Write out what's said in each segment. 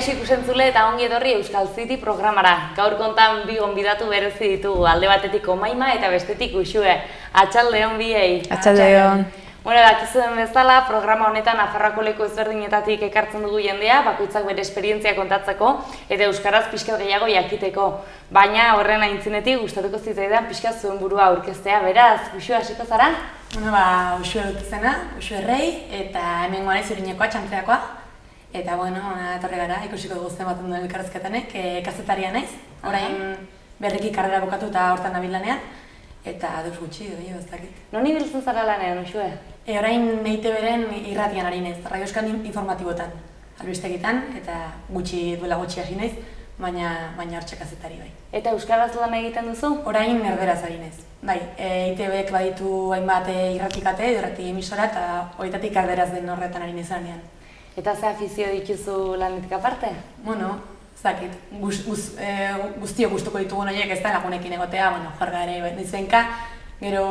Kaixo ikusentzule eta ongi etorri Euskal City programara. Gaur kontan bi gonbidatu berezi ditugu, alde batetik Omaima eta bestetik Uxue. Atxaldeon biei. Atxaldeon. Bueno, dakizuen bezala, programa honetan Nafarroako leku ezberdinetatik ekartzen dugu jendea, bakoitzak bere esperientzia kontatzeko eta euskaraz pixkat gehiago jakiteko. Baina horren aintzinetik gustatuko zitzaidan pixkat zuen burua aurkeztea, beraz, Uxue hasiko zara? Bueno, Uxue dut izena, Uxue Rei, eta hemen goanez Uriñekoa, Txantreakoa. Eta, bueno, etorri gara, ikusiko dugu zenbaten duen elkarrezketanek, kazetaria naiz. Orain berriki karrera bukatu eta hortan nabil lanean. Eta deus gutxi, ez dakit. Non ibiltzen zara lanean, Uxue? Orain EITB-ren irratian ari naiz, Radio Euskal informatibotan, albistegitan, eta duela gutxi hasi naiz, baina hortxe kazetari bai. Eta euskaraz lan egiten duzu? Orain erderaz ari naiz. Bai, EITB-ek baditu hainbat irratikate, irrati emisora, eta horietatik erderaz den horretan ari naiz lanean. Eta ze afizio dituzu lanetik aparte? Bueno, ez dakit, guztiok gustuko ditugun horiek ez da lagunekin egotea, juerga ere nizuenka. Gero,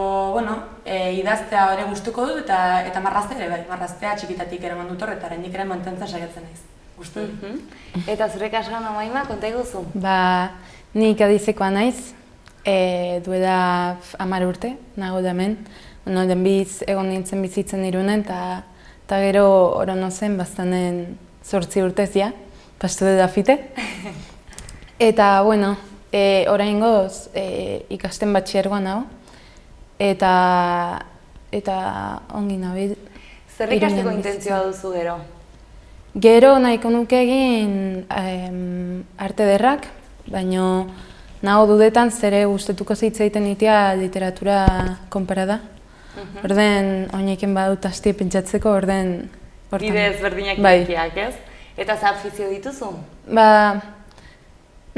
idaztea ere gustuko dut eta marraztea ere bai, marraztea txikitatik eraman dut horretara, nik ere mantentzen saiatzen naiz. Gustu dut. Eta zure kasuan Omaima, konta iguzu? Nik adizekoa naiz, duela 10 urte, nago da hemen. Denbiz egon nintzen bizitzen Irunen, eta gero orono zen baztanen 8 urtezia, pastu dut afite. Eta, bueno, oraingoz ikasten batxiergoan nago, eta ongi nabil. Zer ikasteko intentzioa duzu gero? Gero nahiko nuke egin arte ederrak, baina nago dudetan zere gustatuko zitzaiten itea literatura konparada. Orden, oineken badut asti pentsatzeko, orden... Bide ezberdinak irekiak, ez? Eta ze afizio dituzu?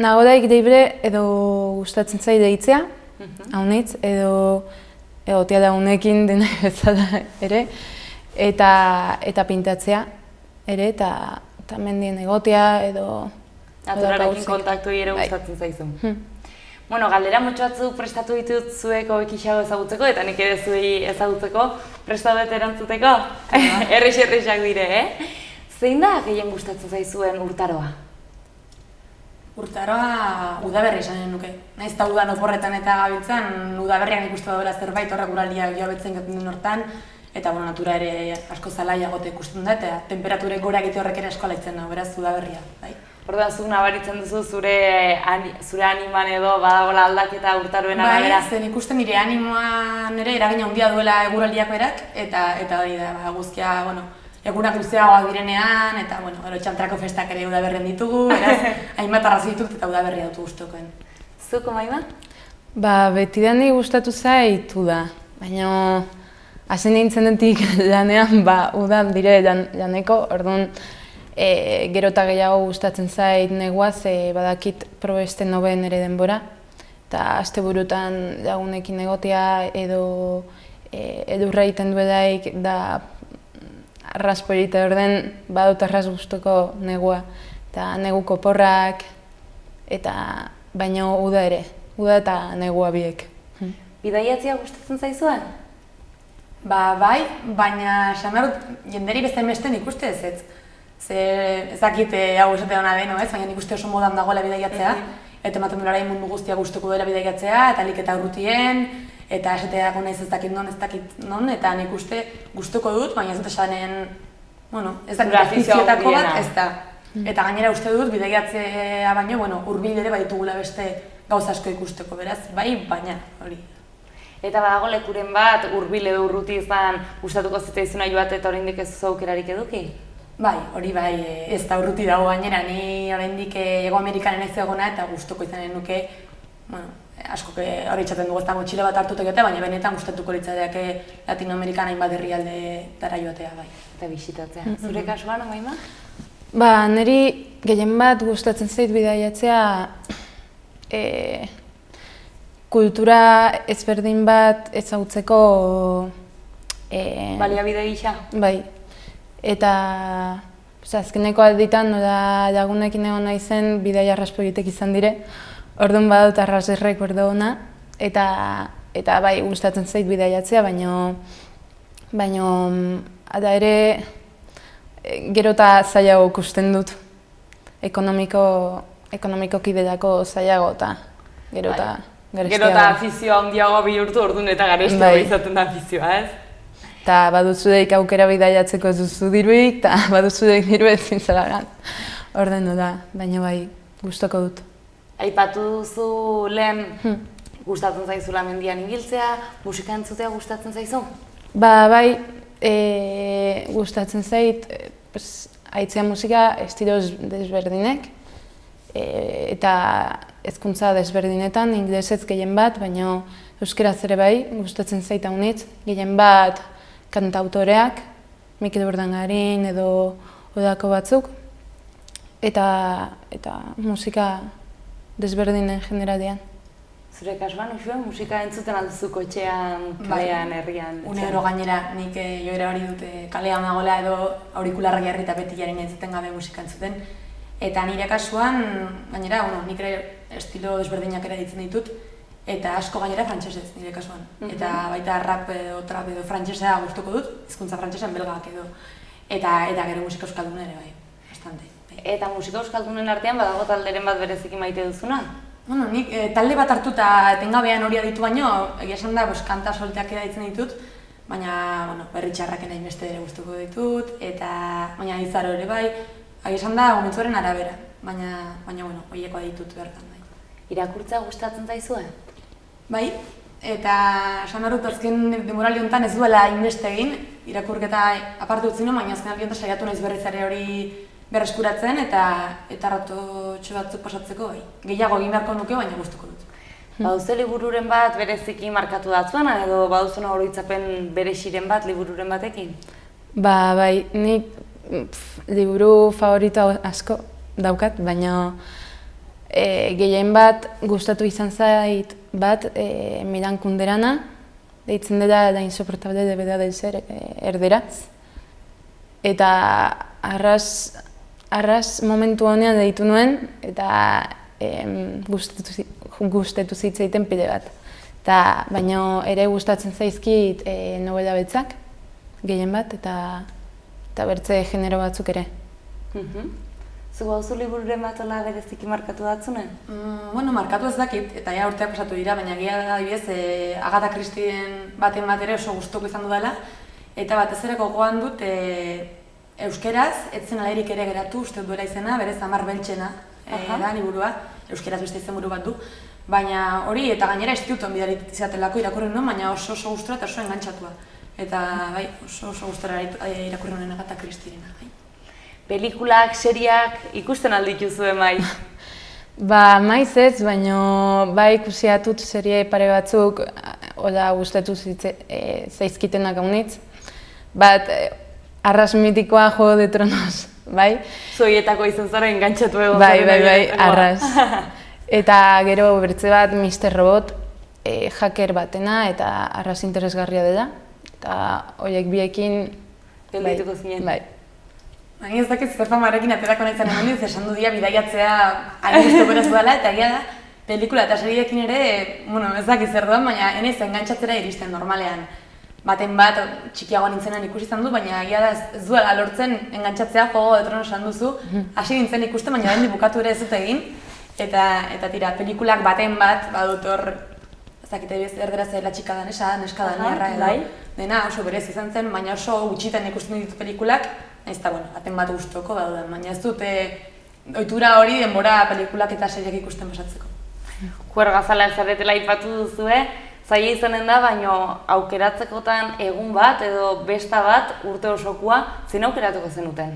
Nago daik deibre edo gustatzen zai deitzea, haunitz, edo egotea da unekin dena bezala ere, eta pintatzea ere, eta mendien egotea edo... Naturarekin kontaktu ere gustatzen zaizu. Bueno, galdera motxo batzuk prestatu ditut zuek hobekixago ezagutzeko, eta nik ere zuei ezagutzeko, prestatu erantzuteko, errex-errexak dire, Zein da gehien gustatzen zaizuen urtaroa? Urtaroa udaberri izanen nuke. Naiz eta udan oporretan eta gabiltzan, udaberrian ikustu daudela zerbait horrek guraldiak joabetzen gaten den hortan, eta natura ere asko zalaiagote ikusten da, eta temperaturek gora egite horrek ere asko alaitzen nago, beraz udaberria, bai. Orduan, zuk nabaritzen duzu zure animan edo badagoela aldaketa urtaroen arabera? Bai, zen ikusten nire animoan ere eragina handia duela eguraldiak berak, eta hori da, guztia, egunak luzeagoak direnean, eta, gero Txantrako festak ere udaberren ditugu, beraz, hainbat arrazi ditut eta udaberria dut gustukoen. Zuk, Omaima? Betidan gustatu zaitu da, baina hasen nintzen dentik lanean, udan dire laneko, orduan, gero eta gehiago gustatzen zait neguaz, badakit probesten noben ere denbora, eta asteburutan lagunekin egotea edo edurra egiten duedaik da arrasporita orden badut arras gustuko negua, eta neguko porrak, eta baino uda ere, uda eta negua biek. Bidaiatzea gustatzen zaizuen? Bai, baina xamarut jenderi bezain besten ikuste ez. Ez dakit hau esate hona den, baina nik uste oso modan dagoela bidaiatzea, eta ematen dut arain mundu guztia gustuko dela bidaiatzea, eta alik eta urrutien, eta esateako naiz ez dakit non, eta nik uste gustuko dut, baina ez dut esanen, ez dakit afizioetako bat, ez da. Eta gainera uste dut bidaiatzea baino, hurbil ere baditugula beste gauza asko ikusteko, beraz, bai, baina hori. Eta badago lekuren bat, hurbil edo urruti izan gustatuko zitzaizuna joate eta oraindik ez duzu aukerarik eduki? Bai, hori bai, ez da urruti dago gainera, ni oraindik Hego Amerikanen ez egona eta gustuko izanen nuke, asko hori itxaten dugu ez da motxile bat hartutek joatea, baina benetan gustatuko litzateak Latinoamerikan hainbat herrialdetara joatea bai. Eta bisitatzea. Zure kasuan, Omaima? Niri gehien bat gustatzen zait bidaiatzea kultura ezberdin bat ezagutzeko... Baliabide gisa? Bai. Eta azkeneko alditan lagunekin egon naizen bidaia arraspo egitek izan dire, orduan badut arraserrek berde ona, eta bai gustatzen zait bidaiatzea, baina ere gero eta zailago ikusten dut. ekonomikoki delako zailago eta gero eta Gero eta afizioa handiagoa bihurtu orduan eta garestiago izaten da afizioa, ez? Eta baduzudeik aukera bidaiatzeko ez duzu diruik, eta baduzudeik diru ezin zelagan. Ordendu da, baina bai, gustoko dut. Aipatu duzu lehen gustatzen zaizula mendian ibiltzea, musika entzutea gustatzen zaizu? Bai, gustatzen zait, haitzea musika estilo desberdinek, eta hezkuntza desberdinetan, ingelesez gehien bat, baina euskaraz ere bai, gustatzen zait haunitz, gehien bat kantautoreak, Mikel Urdangarin edo odako batzuk, eta musika desberdinen generalian. Zure kasuan, Uxue, musika entzuten alduzu kotxean, kalean, herrian? Unero gainera, nik joera hori dut kalean nagoela edo aurikularra jarri eta beti jaren entzuten gabe musika entzuten. Eta nire kasuan, gainera, nik ere estilo desberdinak ere ditzen ditut, eta asko gainera frantsesez nire kasuan. Eta baita rap edo trap edo frantsesea gustuko dut, hizkuntza frantsesan belgak edo. Eta gero musika euskaldunen ere bai, bastante. Eta musika euskaldunen artean badago talderen bat bereziki maite duzuna? Nik talde bat hartuta etengabean hori aditu baino, egia esan da, kanta solteak ditzen ditut, baina berri txarraken hainbeste ere gustuko ditut, eta baina izaro ere bai, egia esan da, momentuaren arabera, baina horiekoa ditut bertan bai. Irakurtza gustatzen zaizue? Bai, eta esan behar dut azken denboraldi honetan ez duela hainbeste egin, irakurketa apartu utzino, baina azken aldi honetan saiatu naiz berriz ere hori berreskuratzen eta ratotxo batzuk pasatzeko bai. Gehiago egin beharko nuke, baina gustuko dut. Baduzu libururen bat bereziki markatu datzuena edo baduzuna oroitzapen berexiren bat libururen batekin? Bai, nik liburu favorito asko daukat, baina gehien bat gustatu izan zait bat Milan Kunderana, deitzen dela La insoportable levedad del ser erderatz. Eta arras momentu honean deitu nuen, eta gustatu zitzaiten pide bat. Baina ere gustatzen zaizkit novela beltzak, gehien bat, eta bertze genero batzuk ere. Zu bauzu libururen bat hola bereziki markatu datzunen? Markatu ez dakit, eta ja urteak pasatu dira, baina egia da adibidez Agatha Christien baten bat ere oso gustuko izan dudala, eta batez ere gogoan dut euskeraz, ez zen alairik ere geratu, uste duela izena, berez Amar Beltxena da liburua, euskeraz beste izenburu bat du, baina hori eta gainera instituton bidalit izatelako irakurri nuen, baina oso gustora eta oso engantxatua. Eta bai, oso gustora irakurri nuen Agatha Christiena. Pelikulak, seriak ikusten aldituzue maiz? Maiz ez, baina bai ikusiatut serie pare batzuk gustatu zaizkitenak haunitz. Bat, arras mitikoa Juego de Tronos, bai? Zoietako izan zara engantxatu egon zaren. Bai, arras. Eta gero bertze bat Mr. Robot, hacker batena eta arras interesgarria dela. Eta horiek biekin... Geldituko zinen. Bai. Baina ez dakit zer famarekin aterako nahi zen emandiz, esan du dia bidaiatzea hain beraz dudala, eta egia da, pelikula eta seriekin ere, ez dakit zer duan, baina enez engantxatzera iristen normalean. Baten bat, txikiagoan nintzenan ikusi izan du, baina egia da ez duela lortzen engantxatzea Juego de Tronos esan duzu, hasi nintzen ikusten, baina behin bukatu ere ez dut egin, eta tira, pelikulak baten bat, badut hor, ez dakit erderaz la txika danesa, neska daniarra edo, dena oso berez izan zen, baina oso gutxitan ikusten ditut pelikulak, ez da, baten bat guztoko daude, baina ez dute ohitura hori denbora pelikulak eta seriak ikusten pasatzeko. Kuergazaleak zaretela aipatu duzue, zaila izanen da, baina aukeratzekotan egun bat edo besta bat urte osokoa zein aukeratuko zenuten?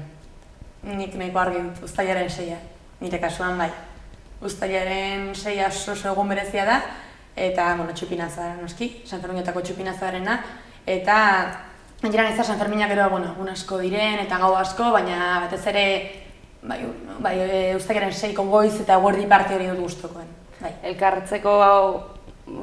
Nik nahiko argi dut, uztailaren 6, nire kasuan bai. Uztailaren 6 oso egun berezia da, eta txupinazara noski, San Ferminetako txupinazaarena, eta gainera nahiz San Ferminak gero egun asko diren eta gau asko, baina batez ere uztailaren 6ko goiz eta eguerdi parte hori dut gustukoen. Elkartzeko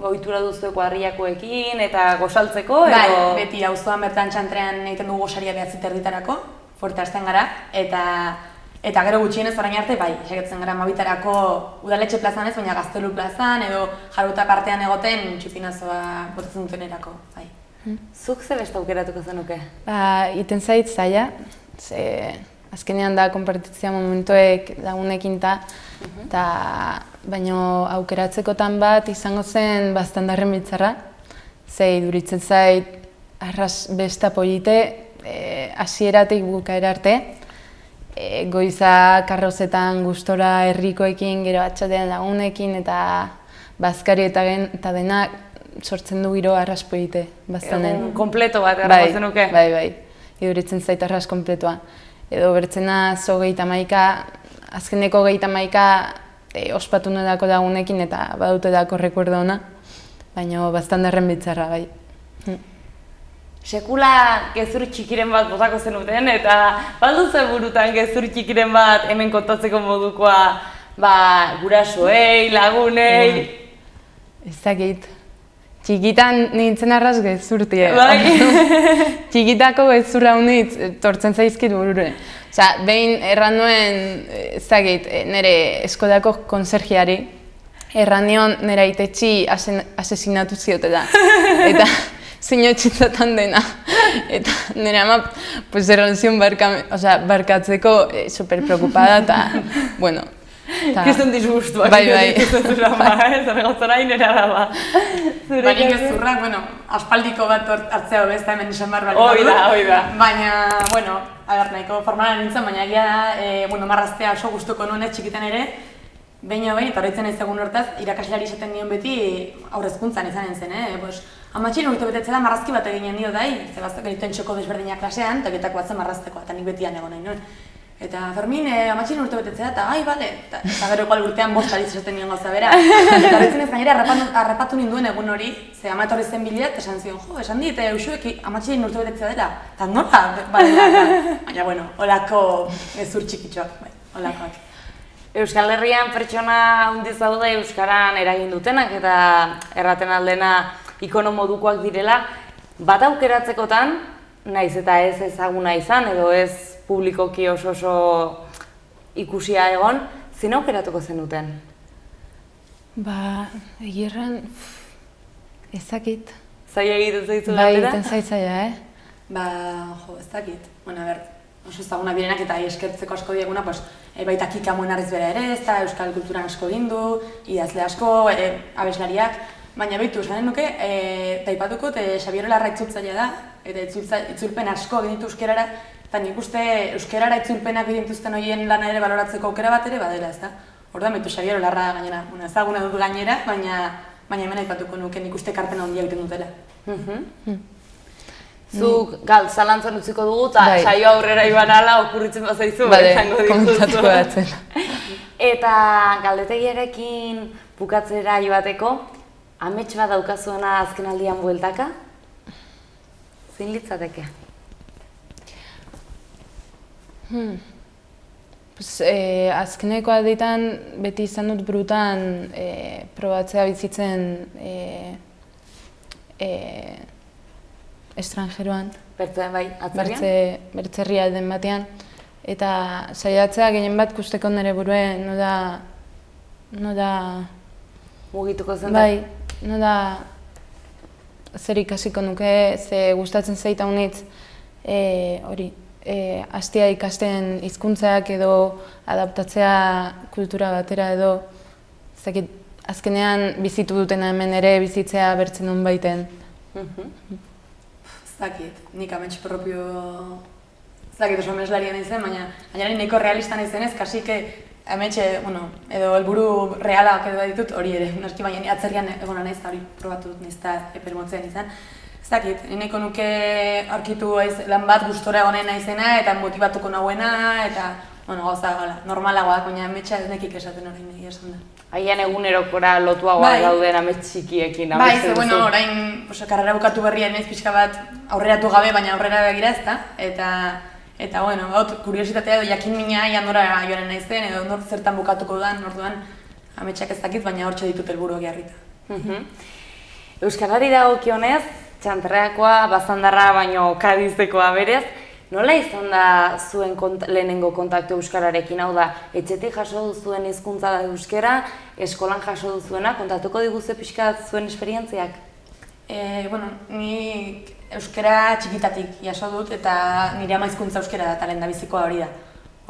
ohitura duzu kuadrillakoekin eta gozaltzeko edo? Bai, beti auzoan bertan txantrean egiten dugu gosaria 9:30 fuerte hasten gara, eta gero gutxienez orain arte, bai, esagetzen gara 12:00 udaletxe plazan ez, baina Gaztelu plazan edo Jaruta partean egoten txupinazoa botatzen dutenerako, bai. Zuk zer beste aukeratuko zenuke? Iten zait zaila, azkenean da konpartitzea momentuek lagunekin eta baino aukeratzekotan bat izango zen bastandarren bitzarra, ze iduritzen zait arras besta polite, hasieratik bukaera arte, goiza karrozetan gustora herrikoekin, gero atxatean lagunekin eta bazkari eta denak sortzen du giro arras polite, bastanen. Egun kompleto bat errago zenuke? Bai, iduritzen zait arras kompletoa. Edo bertzena zo 31, azkeneko 31 ospatu nedako lagunekin eta badute dako rekuerdo ona, baina bastandarren bitzarra, bai. Sekula gezur txikiren bat botako zenuten eta balduze burutan gezur txikiren bat hemen kontatzeko modukoa gurasoei, lagunei? Ez dakit. Txikitan nintzen arras gezurtie. Bai. Txikitako gezurra honitz tortzen zaizkit burure. Osa, behin erran nuen, ez dakit, nire eskolako konsergiari, erran nion nire aitetxi asesinatu ziotela. Eta zinotxitzatan dena. Eta nire ama, pues, erran zion barkatzeko super preocupada eta, bueno. Kiston disgustuak. Bai. Zer gautzara inera daba. Baina gezurrak, bueno, aspaldiko bat hartzea hobe, ez da hemen izan barra. Hoi da. Baina, bueno, nahiko formala nintzen, baina egia da, marraztea oso gustuko nuen txikitan ere, behin, eta horretzen ez egun hortaz, irakasleari esaten nion beti aurrezkuntzan izanen zen, amatxin urte betetzela marrazki bat eginen dio dai, ze baztak egiten txoko desberdinak klasean, eta getako batzen marraztekoa, eta nik betian egon nahi nuen. Eta Fermin, amatxin urte betetzea, eta bale, eta gero igual urtean bost aliz esaten nion gauza bera. Eta horretzen ez gainera harrapatu ninduen egun hori, ze ama etorri zen bilet, esan zion, esan dit, usuek amatxin urte betetzea dela. Eta nola, baina, bueno, holako gezur txikitxoak, holakoak. Euskal Herrian pertsona handiz daude euskaran eragin dutenak eta erraten aldena ikono modukoak direla, bat aukeratzekotan, naiz eta ez ezaguna izan edo ez publikoki oso ikusia egon, zin aukeratuko zenuten? Egirran, ezakit. Zaila egiten zaizu bai, egiten zaitzaia, Ez dakit. Bueno, oso ezaguna direnak eta eskertzeko asko dieguna, baita Kika Moenarriz bera ere, ez da euskal kulturan asko dindu, idazle asko, abeslariak, baina behitu, esanen nuke, taipatuko, Xabier Olarra itzultzailea da, eta itzulpen asko egin ditu euskerara, eta nik uste euskerara itzulpenak egin dituzten horien lana ere baloratzeko aukera bat ere badela, ez da? Orduan behitu Xabier Olarra gainera, ezaguna dut gainera, baina hemen aipatuko nuke nik uste karpena handia egiten dutela. Zuk zalantzan utziko dugu eta saio aurrera iban ala okurritzen bazaizu, esango kontatuko batzen. Eta galdetegiarekin bukatzera joateko, amets bat daukazuena azken aldian bueltaka? Zein litzateke? Azkeneko alditan beti izan dut burutan probatzea bizitzen estrangeroan. Bertzerri alden batean. Eta saiatzea gehien bat kusteko nire buruen nola mugituko zen da? Bai, nola zer ikasiko nuke, ze gustatzen zaita honitz hastea ikasten hizkuntzak edo adaptatzea kultura batera edo azkenean bizitu dutena hemen ere bizitzea bertzen hon baiten. Zakit, nik amets propio... Zakit oso ameslarien izan, baina nahiko realistan izenez, kasik ametxe, edo helburu realak edo ditut hori ere. Noski baina atzerrian egona naiz, hori probatu dut nizta epermotzean izan. Zakit, nahiko nuke aurkitu lan bat gustora egonen naizena eta motibatuko nahuena eta gauza normalagoak, baina ametxa ez nekik esaten orain egia esan da. Aian egunerokora lotuagoa dauden amets txikiekin. Bai, ze orain karrera bukatu berria naiz pixka bat aurreratu gabe, baina aurrera begira ez da. Eta, kuriositatea edo jakin mina nora joanen naizen edo nor zertan bukatuko dudan, orduan ametsak ez dakit, baina hortxe ditut helburuak jarrita. Euskarari dagokionez, Txantreakoa, Baztandarra, baino Kadiztekoa berez, nola izan da zuen lehenengo kontaktu euskararekin, hau da, etxetik jaso duzuen hizkuntza da euskara, eskolan jaso duzuena, kontatuko diguzu pixka zuen esperientziak? Ni euskara txikitatik jaso dut eta nire ama hizkuntza euskara da, eta lehendabizikoa hori da.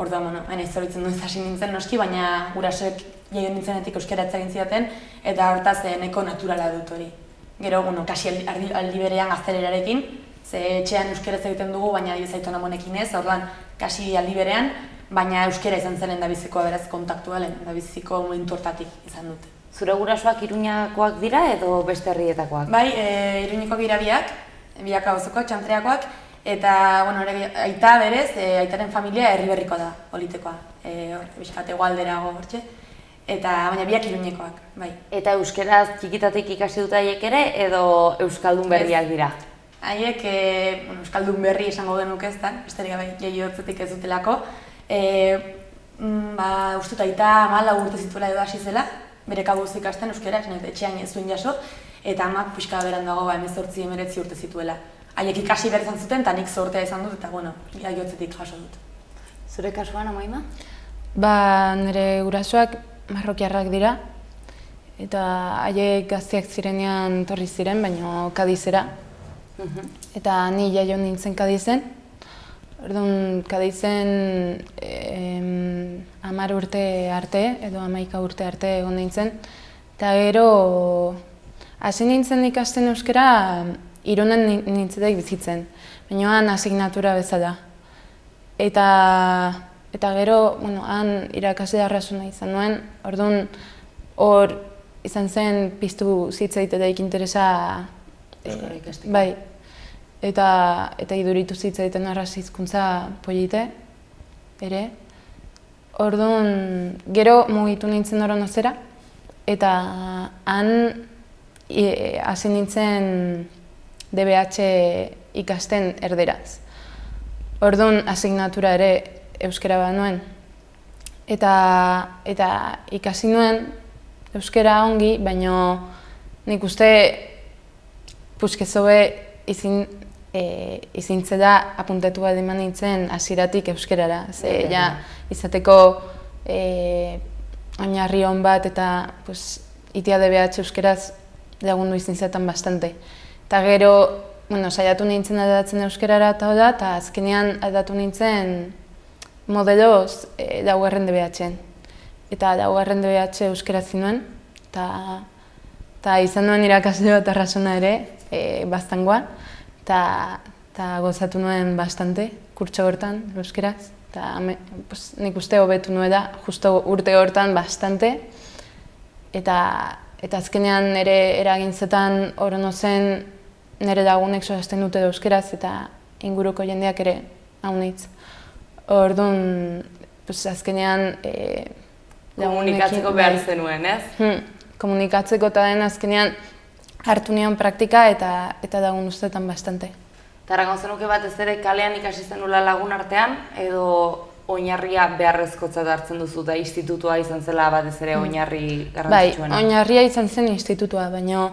Orduan, hain zoritzen duen hasi nintzen noski, baina gurasoek jaio nintzenetik euskara egin zidaten, eta hortaz neko naturala dut hori. Gero, kasi aldi berean gaztelerarekin, ze etxean euskaraz egiten dugu, baina aitona amonekin ez, orduan kasi aldi berean, baina euskara izan zen lehendabizikoa beraz kontaktua lehendabiziko momentu hortatik izan dute. Zure gurasoak Iruñakoak dira edo beste herrietakoak? Bai, Iruñekoak dira biak auzokoak, Txantreakoak, eta, aita berez, aitaren familia Herriberrikoa da, Olitekoa, bizkat egualderago hortxe, eta baina biak Iruñekoak, bai. Eta euskeraz txikitatik ikasi dut haiek ere edo euskaldun berriak dira? Haiek, euskaldun berri esango genuke ez da, besterik gabe jaioetzetik ez dutelako. Uste dut aita 14 urte zituela edo hasi zela, bere kabuz ikasten euskera, etxean ez zuen jaso, eta amak pixka beran dago 18-19 urte zituela. Haiek ikasi behar izan zuten, eta nik zortea izan dut, eta jaioetzetik jaso dut. Zure kasuan, Amaima? Nire gurasoak marrokiarrak dira, eta haiek gazteak zirenean torri ziren, baina Kadizera. Eta ni jaio nintzen Kadizen. Orduan, Kadizen 10 urte arte, edo 11 urte arte egon nintzen. Eta gero, hasi nintzen ikasten euskara, Irunen nintzetek bizitzen, baina han asignatura bezala. Eta gero, han irakasle arrasuna izan nuen, orduan hor izan zen piztu zitzaitetik interesa, bai, eta iduritu zitzaiten arras hizkuntza polite, ere. Orduan, gero mugitu nintzen Oronozera, eta han hasi nintzen DBH ikasten erderaz. Orduan, asignatura ere euskara bat nuen. Eta ikasi nuen euskara ongi, baina nik uste puskezobe izintzela apuntatu bat eman nintzen hasieratik euskarara. Ze, izateko oinarri hon bat eta itia DBH euskaraz lagundu izin zetan bastante. Eta gero, saiatu nintzen aldatzen euskarara eta azkenean aldatu nintzen modeloz laugarren DBH-en. Eta laugarren DBH euskara zinuen, eta izan nuen irakasle bat arrasuna ere, Baztangoan, eta gozatu nuen bastante, kurtso hortan, euskaraz. Eta nik uste hobetu nuela, justo urte hortan bastante. Eta azkenean ere eragintzetan Oronozen nire lagunek solasten dute euskeraz eta inguruko jendeak ere haunitz. Orduan, azkenean komunikatzeko behar zenuen, ez? Komunikatzeko eta den azkenean hartu nion praktika eta lagun ustetan bastante. Eta errango zenuke bat ez ere kalean ikasi zenula lagun artean edo oinarria beharrezkotzat hartzen duzu eta institutua izan zela bat ez ere oinarri garrantzitsuena? Bai, oinarria izan zen institutua, baina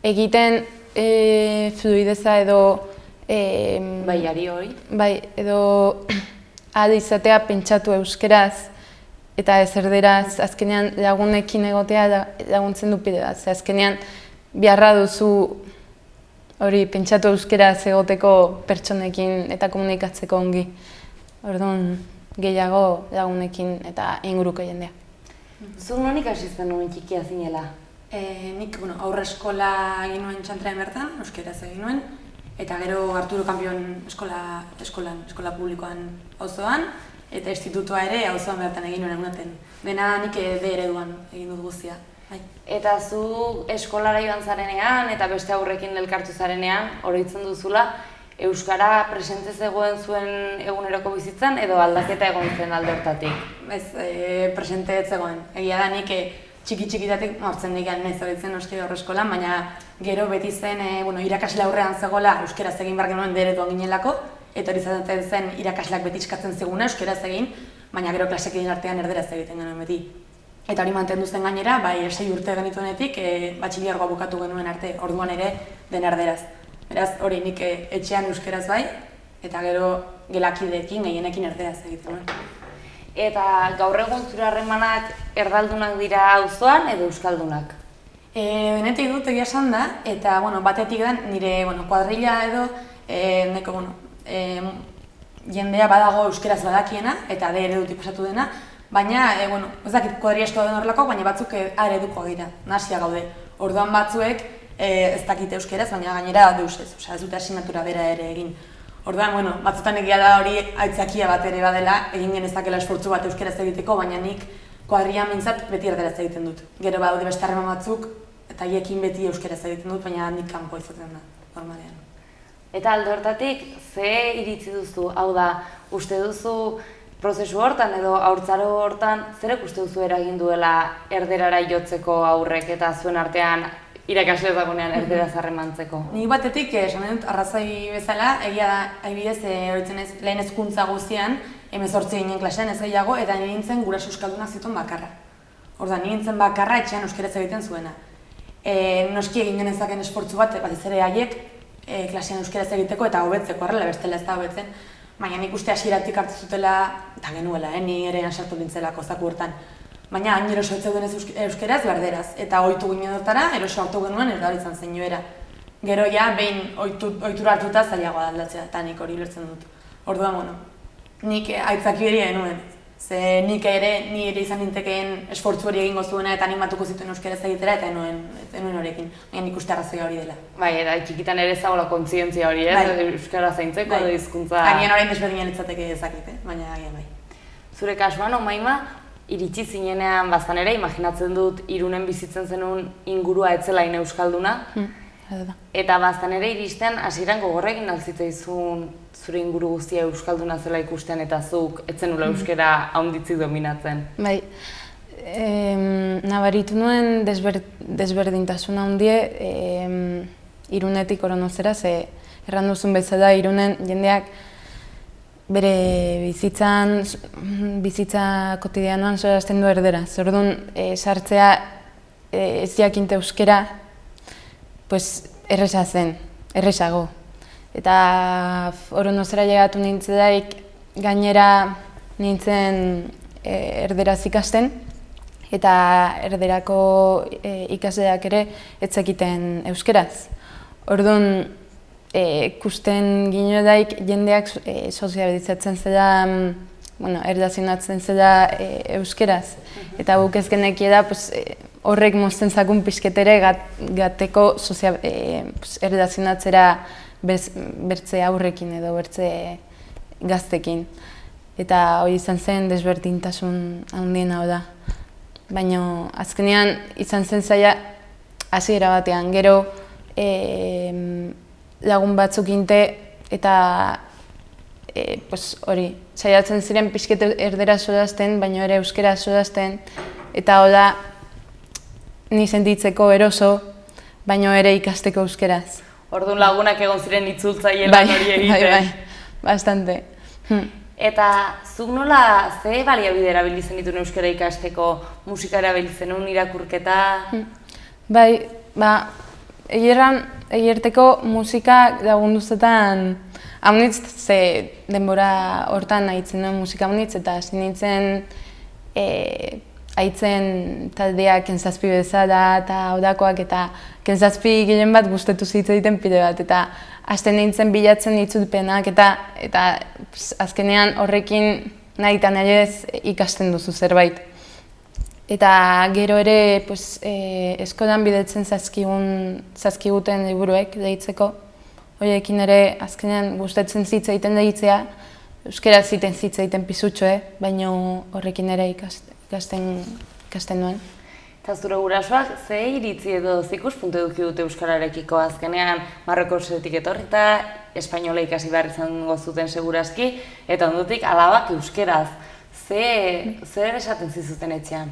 egiten fluideza edo baiari hori? Bai, edo ahal izatea pentsatu euskeraz eta ez erderaz, azkenean lagunekin egotea laguntzen du pide bat. Azkenean beharra duzu hori pentsatu euskeraz egoteko pertsonekin eta komunikatzeko ongi. Orduan gehiago lagunekin eta inguruko jendea. Zuk non ikasi zenuen txikia zinela? Nik aurre eskola egin nuen Txantrean bertan, euskeraz egin nuen, eta gero Arturo Kanpion eskola publikoan auzoan, eta institutua ere auzoan bertan egin nuen egunaten. Dena nik D ereduan egin dut guztia. Eta zu eskolara joan zarenean eta beste aurrekin elkartu zarenean, oroitzen duzula, euskara presente zegoen zuen eguneroko bizitzan edo aldaketa egon zen alde hortatik? Ez, presente ez zegoen. Egia da nik txiki-txikitatik hartzen nik nahi zoritzen noski horre eskolan, baina gero beti zen irakasle aurrean zegoela euskaraz egin behar genuen D ereduan ginelako, eta hori zaten zen irakasleak beti eskatzen zeguna euskaraz egin, baina gero klasekin artean erderaz egiten genuen beti. Eta hori mantendu zen gainera, 6 urte genituenetik batxiliargoa bukatu genuen arte, orduan ere den erderaz. Beraz, hori nik etxean euskaraz bai, eta gero gelakideekin, gehienekin erderaz egiten nuen. Eta gaur egun zure harremanak erdaldunak dira auzoan edo euskaldunak? Benetik dut egia esan da, eta batetik da nire kuadrilla edo jendea badago euskeraz badakiena, eta D eredutik pasatu dena, baina, ez dakit kuadri asko den horrelako, baina batzuk A ereduko dira, nahasia gaude. Orduan batzuek ez dakite euskeraz, baina gainera deusez, ez dute asignatura bera ere egin. Orduan, batzutan egia da hori aitzakia bat ere badela, egin genezakela esfortzu bat euskeraz egiteko, baina nik kuadrian mintzat beti erderaz egiten dut. Gero badaude beste harreman batzuk, eta hiekin beti euskeraz egiten dut, baina nik kanpo izaten da, normalean. Eta alde hortatik, ze iritzi duzu? Hau da, uste duzu prozesu hortan edo haurtzaro hortan, zerek uste duzu eragin duela erderara jotzeko aurrek eta zuen artean irakasle dagoenean erderaz harremantzeko? Nik batetik, esan dut, arrazoi bezala, egia da, haibidez, horitzen ez, lehen hezkuntza guztian, 18 ginen klasean ez gehiago, eta nire nintzen guraso euskaldunak zituen bakarra. Orda, nire nintzen bakarra etxean euskeraz egiten zuena. Noski egin genezaken esfortzu bat, batez ere haiek, klasean euskeraz egiteko eta hobetzeko, horrela bestela ez da hobetzen. Baina nik uste hasieratik hartu zutela, eta genuela, ni ere sartu nintzelako zaku hortan. Baina hain eroso etzeuden euskeraz, berderaz. Eta ohitu ginen dutara, eroso hartu genuen, ez da hori izan zen joera. Gero ja, behin ohitura hartuta zailagoa aldatzea, eta nik hori lertzen dut. Orduan, nik aitzaki hori genuen. Ze nik ere, ni ere izan nintekeen esfortzu hori egingo zuena eta animatuko zituen euskeraz egitera, eta enuen horrekin. Baina nik uste arrazoia hori dela. Bai, eta txikitan ere zagoela kontzientzia hori, euskara zaintzeko edo hizkuntza... Agian orain desberdinen litzateke ezakite, baina agian bai. Zure kasuan, Omaima, iritsi zinenean baztan ere, imaginatzen dut Irunen bizitzen zenuen ingurua etzelain euskalduna. Eta baztan ere iristen hasieran gogorrekin alzitzaizun zure inguru guztia euskalduna zela ikusten eta zuk etzenula euskera haunditzi dominatzen. Bai, nabaritu nuen desberdintasun handie Irunetik Oronozera, ze erran duzun bezala Irunen jendeak bere bizitza kotidianoan zorazten du erderaz. Orduan, sartzea ez jakinte euskera, erresa zen, erresago. Eta Oronozera llegatu nintzelaik gainera nintzen erderaz ikasten, eta erderako ikasleak ere ez zekiten euskeraz. Orduan, ikusten gineodaik jendeak sozializatzen zela, erdazionatzen zela euskeraz. Eta guk ez genekia da horrek mozten zakun pixketere gateko erdazionatzera bertze aurrekin edo bertze gaztekin. Eta hori izan zen desberdintasun handiena hau da. Baina azkenean izan zen zaila hasiera batean, gero lagun batzuk inte eta hori, saiatzen ziren pixket erdera sodazten, baina ere euskera sodazten, eta hau da ni sentitzeko eroso, baina ere ikasteko euskeraz. Orduan lagunak egon ziren itzultzaile lan hori egiten. Bai, bastante. Eta zuk nola ze baliabide erabili zenituen euskara ikasteko, musika erabili zenuen, irakurketa? Bai, egierteko musika lagunduzetan haunitz, ze denbora hortan haitzen duen musika haunitz, eta hasi nintzen haitzen taldeak Kenzazpi bezala eta Audakoak, eta Kenzazpi gehien bat gustatu zitzaiten pide bat, eta hasten nintzen bilatzen itzulpenak, eta azkenean horrekin nahi eta nahi ez ikasten duzu zerbait. Eta gero ere eskolan bidetzen zazkiguten liburuek deitzeko. Horiekin ere azkenean gustatzen zitzaiten deitzea, euskera ziten zitzaiten pisutxoe, baina horrekin ere ikasten nuen. Eta zure gurasoak ze iritzi edo ikuspuntu eduki dute euskararekiko azkenean Marruekosetik etorrita, espainola ikasi behar izango zuten segurazki, eta ondotik alabak euskeraz. Zer esaten zizuten etxean?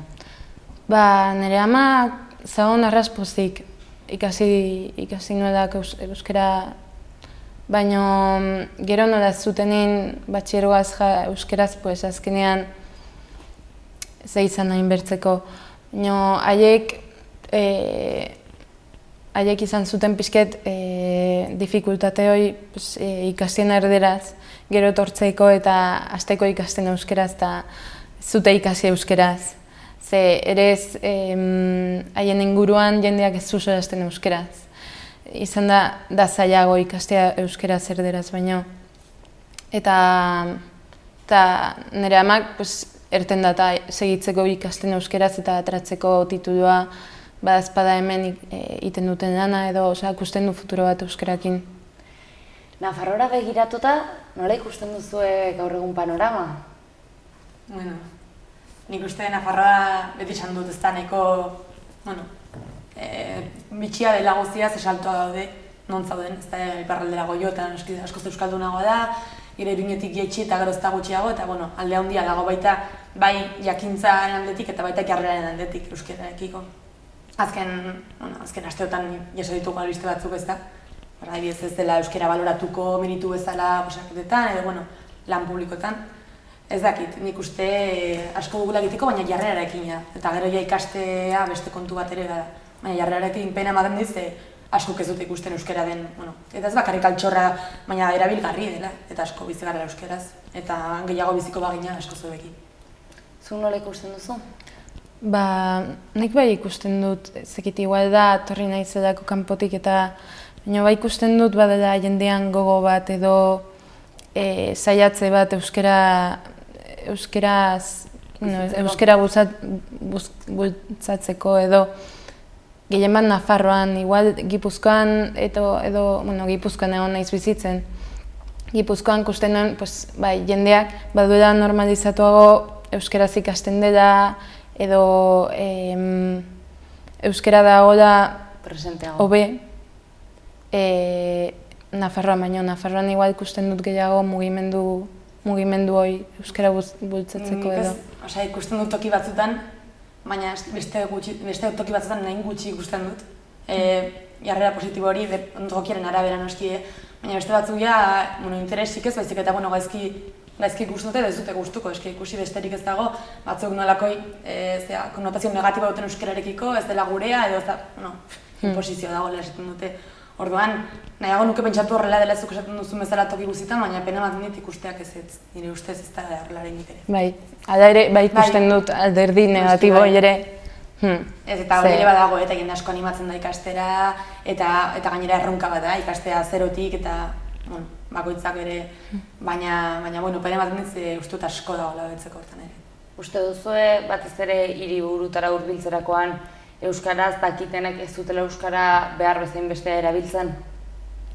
Nire ama zagon arrazpozik ikasi nuelak euskera, baina gero nola zutenin batxiergoaz euskeraz, azkenean ze izan nahi bertzeko. Haiek izan zuten pixket dificultate hori ikastien erderaz, gero etortzeko eta hasteko ikasten euskeraz eta zute ikasi euskeraz. Ze ere ez haien inguruan jendeak ez zuzorazten euskeraz. Izan da zailago ikastea euskeraz erderaz, baina eta nire amak erten data segitzeko ikasten euskeraz eta atratzeko titulua badazpada hemen iten duten lana edo ikusten du futuro bat euskerakin. Nafarroara begiratuta, nola ikusten duzue gaur egun panorama? Bueno, nik uste Nafarroa beti esan dut ez da nahiko, bitxia dela guztia, ze saltoa daude, non zauden, ez da iparraldera goio eta askoz euskaldunagoa da, gero Iruñetik jaitsi eta gero ez da gutxiago, eta alde handia dago baita bai jakintzaren aldetik eta baita jarreraren aldetik euskerarekiko. Azken asteotan jaso ditugu albiste batzuk ez da, adibidez ez dela euskera baloratuko meritu bezala posaketetan edo lan publikoetan. Ez dakit, nik uste asko dugula egiteko, baina jarrerarekin da. Eta gero ja ikastea beste kontu bat ere da. Baina jarrerarekin pena ematen dit, askok ez dute ikusten euskera den, eta ez bakarrik altxorra, baina erabilgarri dela, eta asko bizi gara euskeraz. Eta gehiago biziko bagina asko zuekin. Zu nola ikusten duzu? Nik bai ikusten dut, zekit igual da, torri naizelako kanpotik eta baina bai ikusten dut badela jendean gogo bat edo saiatze bat euskera bultzatzeko edo gehien bat Nafarroan, igual Gipuzkoan Gipuzkoan egon naiz bizitzen. Gipuzkoan ikusten nuen, jendeak baduela normalizatuago euskeraz ikasten dela edo euskera dagoela hobe Nafarroan, baina Nafarroan igual ikusten dut gehiago mugimendu hori euskera bultzatzeko edo. Ikusten dut toki batzutan, baina beste toki batzutan nahi gutxi ikusten dut. Jarrera positibo hori, tokiaren arabera noski, baina beste batzuk interesik ez, baizik eta gaizki ikusten dute edo ez dute gustuko, ikusi besterik ez dago, batzuk nolakoi konnotazio negatiba duten euskerarekiko, ez dela gurea edo inposizioa dago esaten dute. Orduan, nahiago nuke pentsatu horrela dela zuk esaten duzun bezala toki guztietan, baina pena ematen dit ikusteak ez, nire ustez ez da horrelaren ere. Bai, ala ere, bai ikusten dut alderdi negatibo ere. Ez eta hori ere badago, eta jende asko animatzen da ikastera, eta gainera erronka bat da, ikastea zerotik eta bakoitzak ere, baina pena ematen dit uste dut asko dagoela betzeko hortan ere. Uste duzue batez ere hiriburutara hurbiltzerakoan euskaraz dakitenek ez dutela euskara behar bezain bestea erabiltzen?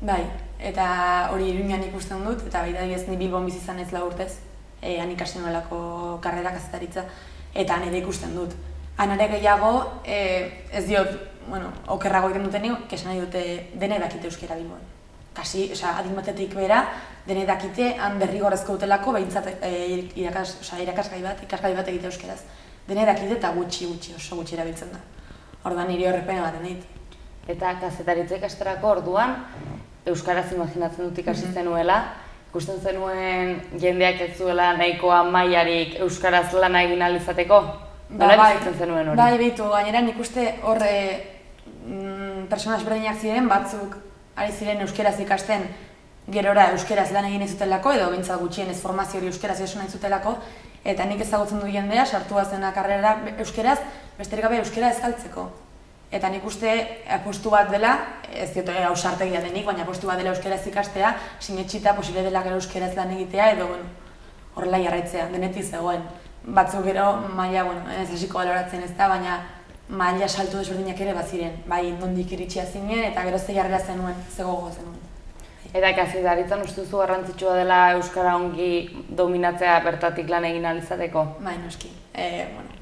Bai, eta hori Iruñan ikusten dut, eta baita ez ni Bilbon bizi izan ez 4 urtez, han ikasi nuelako karrera kazetaritza, eta han ere ikusten dut. Han ere gehiago, ez diot, okerrago egiten dutenik, esan nahi dute dene dakite euskara Bilbon. Kasi, adin batetik bera, dene dakite han derrigorrezko dutelako behintzat ikasgai bat egite euskeraz. Dene dakite eta gutxi, oso gutxi erabiltzen da. Orduan niri horrepena baten dit. Eta kazetaritza ikasterako orduan, euskaraz imaginatzen dut ikasi zenuela, ikusten zenuen jendeak ez zuela nahikoa mailarik euskaraz lana egin ahal izateko? Nola bizitzen zenuen hori? Bai, behitu, gainera nik uste hor pertsona ezberdinak ziren, batzuk ari ziren euskeraz ikasten gerora euskeraz lan egin ez zutelako, edo bintzat gutxienez formazio hori euskeraz jaso nahi zutelako, eta nik ezagutzen du jendea, sartua zena karrera euskeraz, besterik gabe euskera ez galtzeko. Eta nik uste apostu bat dela, ez dut ausartegia denik, baina apostu bat dela euskaraz ikastea, sinetxita posible dela gero euskaraz lan egitea edo horrela jarraitzea, denetik zegoen. Batzuk gero maila, ez hasiko baloratzen ez da, baina maila saltu desberdinak ere baziren. Bai, nondik iritsia zinen eta gero ze jarrera zenuen, ze gogo zenuen. Eta kazetaritzan uste duzu garrantzitsua dela euskara ongi dominatzea bertatik lan egin ahal izateko? Bai, noski.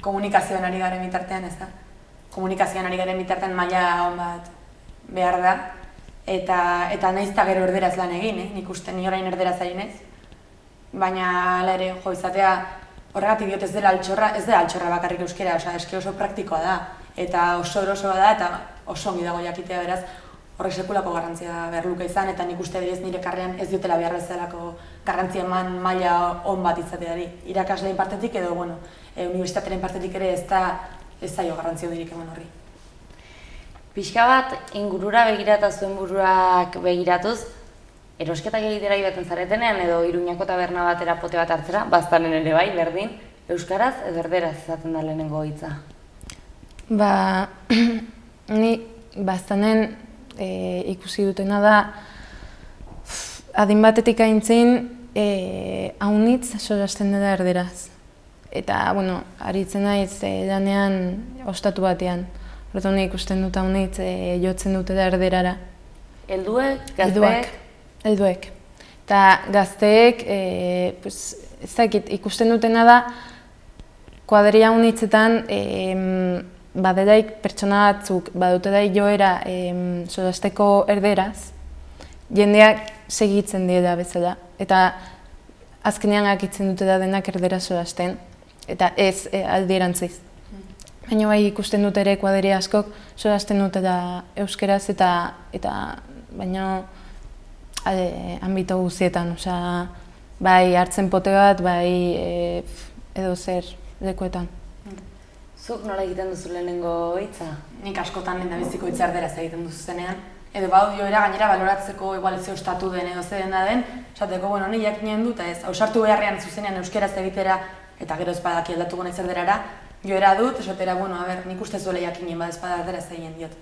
Komunikazioan ari garen bitartean ez da. Komunikazioan ari garen bitartean maila on bat behar da. Eta nahiz eta gero erderaz lan egin, nik uste ni orain erderaz ari naiz. Baina hala ere, izatea horregatik diot ez dela altxorra bakarrik euskera, eske oso praktikoa da. Eta oso erosoa da eta oso ongi dago jakitea beraz. Horrek sekulako garrantzia behar luke izan, eta nik uste berez nire karrean ez diotela behar bezalako garrantzia eman maila on bat izateari. Irakasleen partetik edo, unibertsitatearen partetik ere ez zaio garrantzia dirik eman horri. Pixka bat, ingurura begirata zuen buruak begiratuz, erosketak egitera ibaten zaretenean edo Iruñako taberna batera pote bat hartzera, baztanen ere bai, berdin, euskaraz edo erderaz izaten da lehenengo hitza? Ni baztanen ikusi dutena da, adin batetik aintzin, haunitz solasten dela erderaz. Eta, bueno, aritzen naiz lanean ostatu batean. Orduan ikusten dut haunitz jotzen dutela erderara. Helduek, gazteek? Helduek. Eta gazteek, ez dakit, ikusten dutena da, kuadria haunitzetan, badelaik pertsona batzuk, badutelaik joera solasteko erderaz, jendeak segitzen dira bezala. Eta azkenean akitzen dutela denak erdera solasten. Eta ez aldierantziz. Baina bai ikusten dut ere kuadri askok solasten dutela euskeraz eta baina ambito guztietan, bai hartzen pote bat, bai edo zer lekuetan. Zuk nola egiten duzu lehenengo hitza? Nik askotan lehendabiziko hitza erderaz egiten duzu zenean. Edo badu joera gainera baloratzeko igual ez ostatu den edo zer dena den, esateko, bueno, ni jakinen dut, ez, ausartu beharrean zuzenean euskeraz egitera eta gero ezpadaki aldatuko nahi zerderara, joera dut, esatera, bueno, nik uste zuela jakinen bada espada erderaz egin diot.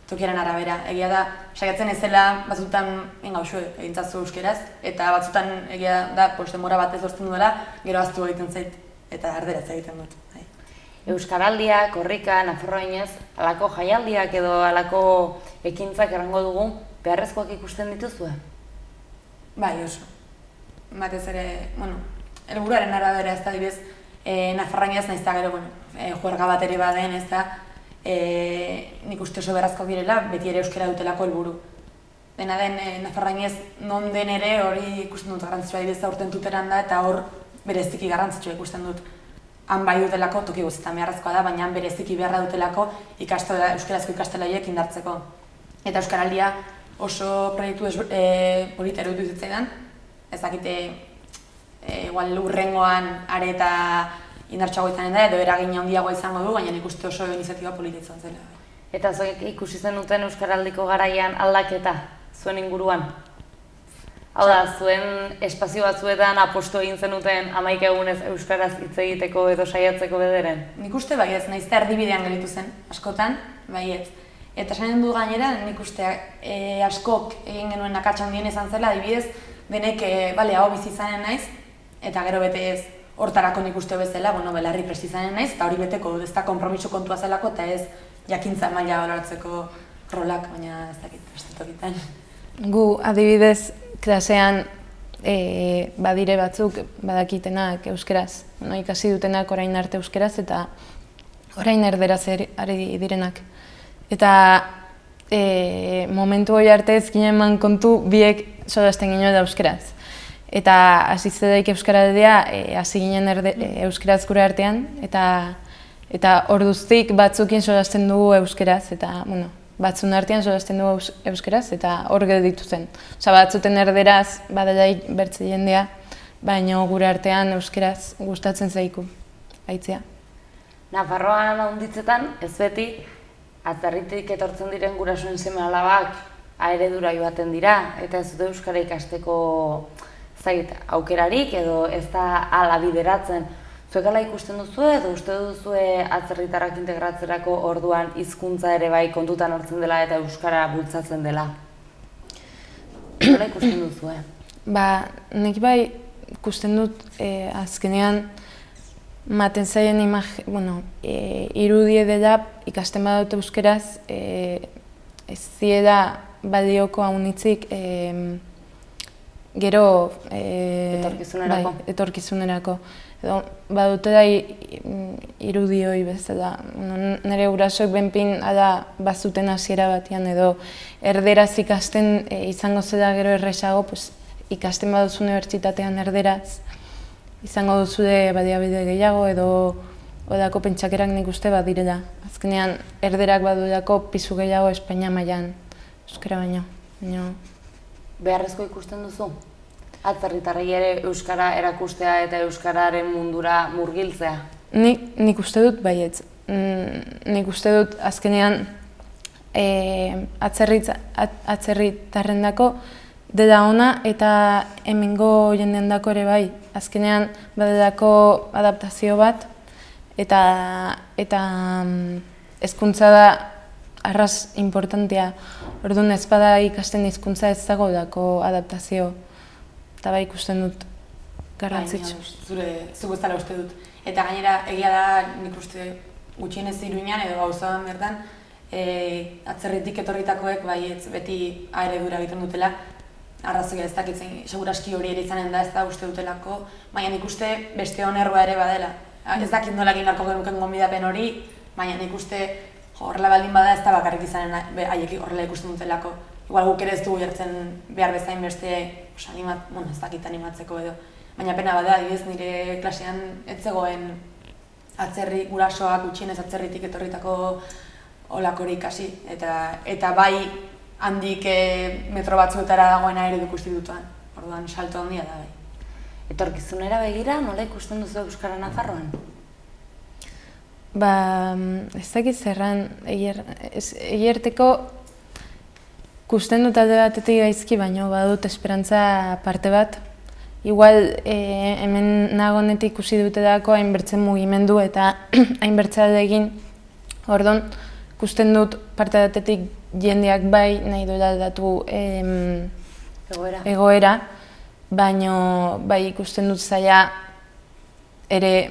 Tokiaren arabera, egia da, saiatzen ezela batzutan engauxo egintzazu euskeraz, eta batzutan egia da, denbora bat ez dozten duela, gero ahaztu egiten zait, eta erderaz egiten dut. Euskaraldiak, korrika, nafarroinez, halako jaialdiak edo halako ekintzak errango dugu, beharrezkoak ikusten dituzue? Bai, oso. Batez ere, bueno, helburuaren arabera ez da dibez, nafarroinez nahiz da gero, juerga bat ere baden, ez da, nik uste oso beharrezkoak direla, beti ere euskara dutelako helburu. Dena den, nafarroinez non den ere hori ikusten dut garrantzitsua dibez aurten tuteran da, eta hor bereziki garrantzitsua ikusten dut. Han bai dutelako, toki guztietan beharrezkoa da, baina han bereziki beharra dutelako euskarazko ikastolaiek indartzeko. Eta euskaraldia oso proiektu polita eruditu zitzaidan, ez dakite igual urrengoan areta indartsuago izanen da, edo eragin handiagoa izango du, baina nik uste oso iniziatiba polita izan zela. Eta zuek ikusi zenuten euskaraldiko garaian aldaketa zuen inguruan? Hau da, zuen espazio batzuetan aposto egin zenuten 11 egunez euskaraz hitz egiteko edo saiatzeko bederen? Nik uste baietz, nahiz eta erdibidean gelditu zen, askotan, baietz. Eta esanen du gainera, nik uste askok egin genuen akatsa handien izan zela, adibidez, denek hau bizi izanen naiz, eta gero bete ez hortarako nik uste bezala, belarri prest izanen naiz, eta hori beteko ez da konpromiso kontua zelako, eta ez jakintza maila baloratzeko rolak, baina ez dakit, prestatokitan. Gu, adibidez, klasean badire batzuk badakitenak euskeraz, ikasi dutenak orain arte euskeraz eta orain erderaz ari direnak. Eta momentu hori arte ez ginen kontu biek solasten ginen da euskeraz. Eta hasi zedaik euskaraldea hasi ginen euskeraz gure artean eta orduztik batzukin solasten dugu euskeraz eta batzun artean solasten dugu euskeraz eta hor gelditu zen. Batzuten erderaz badelaik bertze jendea, baina gure artean euskeraz gustatzen zaiku, aitzea. Nafarroan handitzetan ez beti atzerritik etortzen diren gurasoen seme-alabak eredura joaten dira eta ez dute euskara ikasteko aukerarik edo ez da hala bideratzen. Zuek ala ikusten duzu edo uste duzue atzerritarrak integratzerako orduan hizkuntza ere bai kontutan hartzen dela eta euskara bultzatzen dela? Nola ikusten duzue? Nik bai ikusten dut azkenean maten zaien irudie dela ikasten badut euskeraz ez ziela balioko haunitzik gero etorkizunerako. Badute da irudioi bezala. Nire gurasoek benpin bazuten hasiera batean edo erderaz ikasten izango zela gero erresago, ikasten baduzu unibertsitatean erderaz, izango duzude baliabide gehiago edo odako pentsakerak nik uste badirela. Azkenean erderak badudako pisu gehiago Espainia mailan euskara baino. Beharrezko ikusten duzu? Atzerritarrei ere euskara erakustea eta euskararen mundura murgiltzea? Nik uste dut baietz. Nik uste dut azkenean atzerritarrendako dela ona eta hemengo jendeandako ere bai. Azkenean badelako adaptazio bat eta hezkuntza da arras importantea. Orduan ez bada ikasten hizkuntza ez dago dako adaptazio. eta bai ikusten dut garrantzitsu. Zuk bezala uste dut. Eta gainera, egia da, nik uste gutxienez Iruñan edo gauzadan bertan, atzerritik etorritakoek beti eredura egiten dutela, arrazoia ez dakitzen, seguraski hori ere izanen da ez da uste dutelako, baina nik uste beste onerroa ere badela. Ez dakit nola egin beharko genuken gonbidapen hori, baina nik uste horrela baldin bada ez da bakarrik izanen haiek horrela ikusten dutelako. Igual guk ere ez dugu jartzen behar bezain beste, ez dakit animatzeko edo. Baina pena bada, adibidez nire klasean ez zegoen gurasoak gutxienez atzerritik etorritako olakorik hasi. Eta bai handik metro batzuetara dagoena ere ikusten dutuan. Orduan salto handia da bai. Etorkizunera begira, nola ikusten duzu Euskara Nafarroan? Ez dakit zerran, egierteko ikusten dut alde batetik gaizki, baina badut esperantza parte bat. Igual hemen nagonetik ikusi dutedako hainbertzen mugimendu eta hainbertza egin. Orduan, ikusten dut parte batetik jendeak bai nahi duela aldatu egoera. Baina bai ikusten dut zaila ere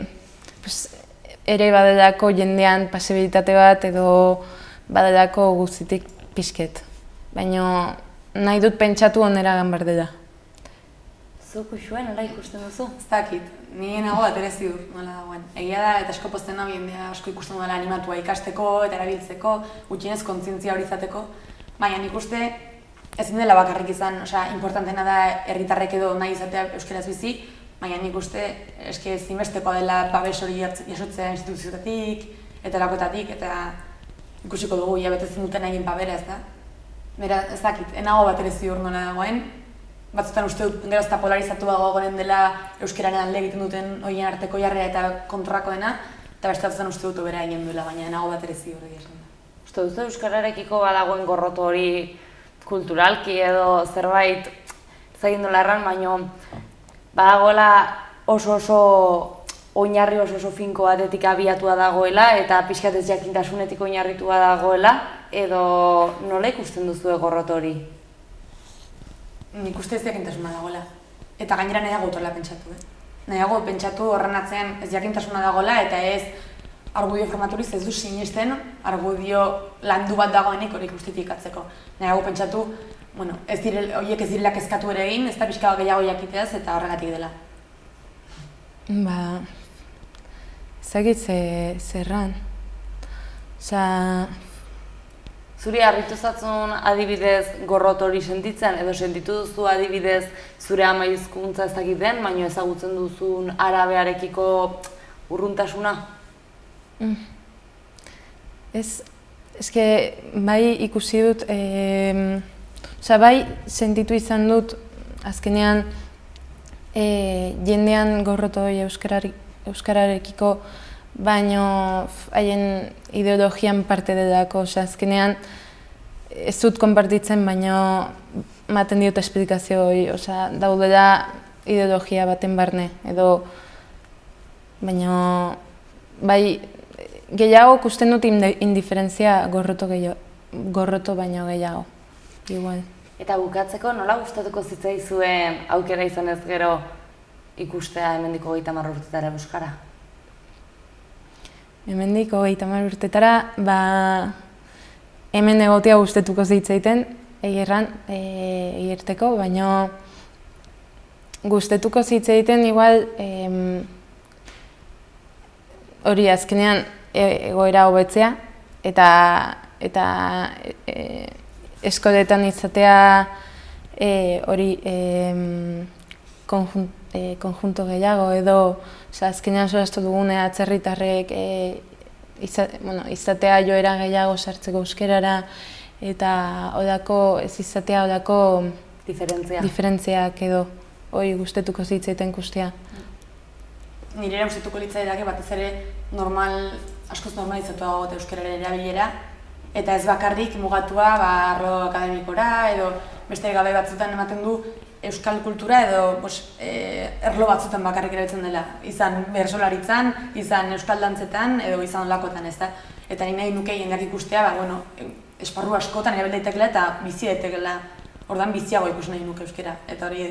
badelako jendean pasibilitate bat edo badelako guztitik pixket. Baina nahi dut pentsatu onera gambar dela. Zuk Uxuen, nola ikusten duzu? Ez dakit, nire nago bat ere ziur nola dagoen. Egia da eta asko pozten nahi jendea asko ikusten duela animatua ikasteko eta erabiltzeko, gutxienez kontzientzia hori izateko. Baina nik uste ezin dela bakarrik izan, importantena da herritarrek edo nahi izatea euskaraz bizi, baina nik uste ezinbestekoa dela babes hori jasotzea instituzioetatik eta lakoetatik, eta ikusiko dugu betetzen duten egin babera, ez da? Bera, ez dakit, enago bat ere ziur nola dagoen, batzutan uste dut gero ezta polarizatuago goren dela euskararen alde egiten duten horien arteko jarrera eta kontrako dena, eta beste batzutan uste dut bera egin duela, baina enago bat ere ziur egia esan da. Uste duzu euskararekiko badagoen gorroto hori kulturalki edo zerbait zagin dola erran, baina badagoela oso oinarri oso finko batetik abiatua dagoela eta pixkat ez jakintasunetik oinarritua dagoela, edo nola ikusten duzu gorroto hori? Nik uste ez jakintasuna dagoela. Eta gainera nahiago utola pentsatu, Nahiago pentsatu horren atzean ez jakintasuna dagoela eta ez argudio formaturiz ez du sinesten argudio landu bat dagoenik hori justifikatzeko. Nahiago pentsatu, horiek ez direla kezkatu ere egin, ez da pixka gehiago jakiteaz eta horregatik dela. Ezagit zerran. Zuri harritu zatzun adibidez gorrot hori sentitzen, edo sentitu duzu adibidez zure ama hizkuntza ez dakit den, baina ezagutzen duzun arabearekiko urruntasuna? Bai ikusi dut, bai sentitu izan dut azkenean jendean gorrot hori euskararekiko, baina haien ideologian parte delako, azkenean ez dut konpartitzen, baina maten diot esplikazio hori, daudela ideologia baten barne, edo baina bai gehiago ikusten dut indiferentzia gorroto baino gehiago, igual. Eta bukatzeko nola gustatuko zitzaizuen aukera izanez gero ikustea hemendik 30 urtetara euskara? Hemendik 30 urtetara, hemen egotea gustatuko zitzaiten, egirteko, baina gustatuko zitzaiten igual hori azkenean egoera hobetzea eta eskoletan izatea hori konjunto gehiago edo azkenean solastu dugune atzerritarrek izatea joera gehiago sartzeko euskerara eta ez izatea odako diferentziak edo hori gustatuko zitzaiten kustea. Nire gustatuko litzaidake batez ere askoz normalizatuago eta euskararen erabilera eta ez bakarrik mugatua arlo akademikora edo beste gabe batzutan ematen du euskal kultura edo erlo batzutan bakarrik erabiltzen dela, izan bersolaritzan, izan euskal dantzetan edo izan lakotan, ez da? Eta nahi nuke jendeak ikustea, esparru askotan erabil daitekela eta bizi daitekela orduan biziago ikusi nahi nuke euskera, eta hori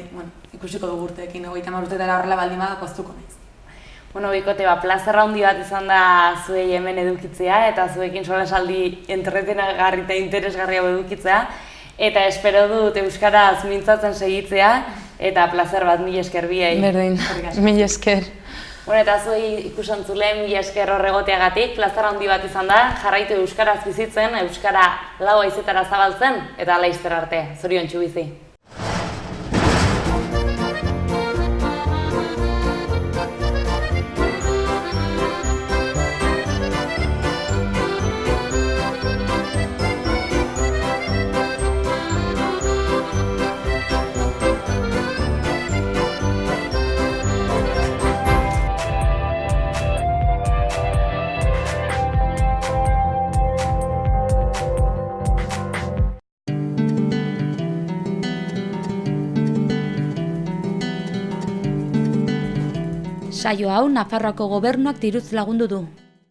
ikusiko dugu urteekin, 30 urtetara horrela baldin bada poztuko naiz. Bueno, bikote, plazerra handi bat izan da zuei hemen edukitzea, eta zuekin solasaldi entretenagarri eta interesgarria edukitzea, eta espero dut euskaraz mintzatzen segitzea, eta plazer bat, mila esker biei. Berdin, mila esker. Bueno, eta zuei ikusantzule, mila esker horregoteagatik, plazerra handi bat izan da, jarraitu euskaraz bizitzen, euskara lau haizetara zabaltzen, eta laizter arte, zoriontsu bizi. Saio hau Nafarroako Gobernuak diruz lagundu du.